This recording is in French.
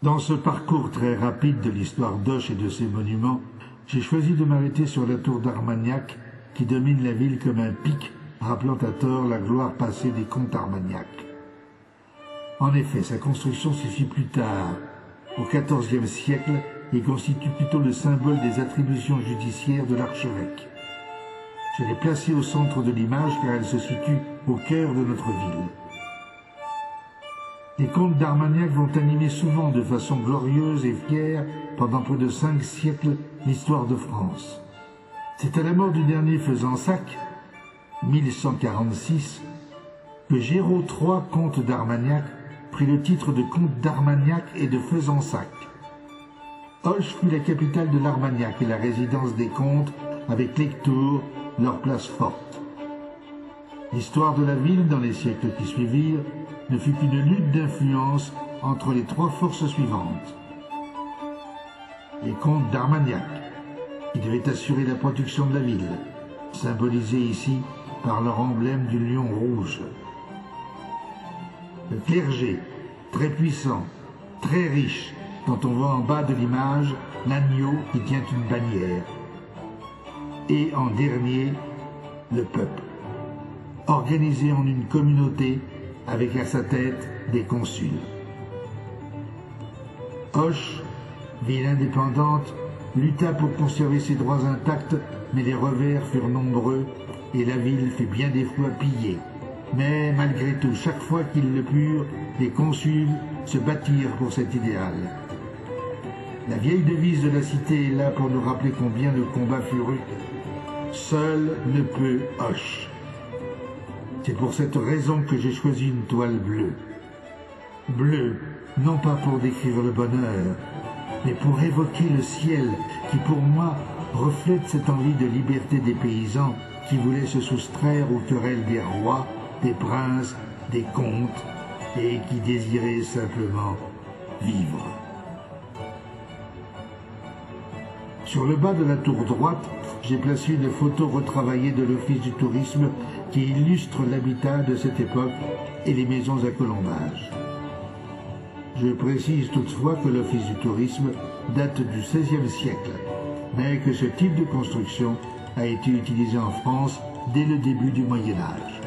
Dans ce parcours très rapide de l'histoire d'Auch et de ses monuments, j'ai choisi de m'arrêter sur la tour d'Armagnac qui domine la ville comme un pic, rappelant à tort la gloire passée des comtes Armagnac. En effet, sa construction se fit plus tard, au XIVe siècle, et constitue plutôt le symbole des attributions judiciaires de l'archevêque. Je l'ai placée au centre de l'image car elle se situe au cœur de notre ville. Les comtes d'Armagnac vont animer souvent de façon glorieuse et fière pendant près de 5 siècles l'histoire de France. C'est à la mort du dernier Fezensac, 1146, que Géraud III, comte d'Armagnac, prit le titre de comte d'Armagnac et de Fezensac. Auch fut la capitale de l'Armagnac et la résidence des comtes, avec Lectoure, leur place forte. L'histoire de la ville, dans les siècles qui suivirent, ne fut qu'une lutte d'influence entre les 3 forces suivantes. Les comtes d'Armagnac, qui devaient assurer la protection de la ville, symbolisée ici par leur emblème du lion rouge. Le clergé, très puissant, très riche, dont on voit en bas de l'image l'agneau qui tient une bannière. Et en dernier, le peuple, organisé en une communauté avec à sa tête des consuls. Auch, ville indépendante, lutta pour conserver ses droits intacts, mais les revers furent nombreux et la ville fut bien des fois pillée. Mais malgré tout, chaque fois qu'ils le purent, les consuls se battirent pour cet idéal. La vieille devise de la cité est là pour nous rappeler combien le combat fut rude. Seul ne peut Auch. C'est pour cette raison que j'ai choisi une toile bleue. Bleue, non pas pour décrire le bonheur, mais pour évoquer le ciel qui, pour moi, reflète cette envie de liberté des paysans qui voulaient se soustraire aux querelles des rois, des princes, des comtes, et qui désiraient simplement vivre. Sur le bas de la tour droite, j'ai placé une photo retravaillée de l'Office du tourisme qui illustre l'habitat de cette époque et les maisons à colombage. Je précise toutefois que l'Office du tourisme date du XVIe siècle, mais que ce type de construction a été utilisé en France dès le début du Moyen Âge.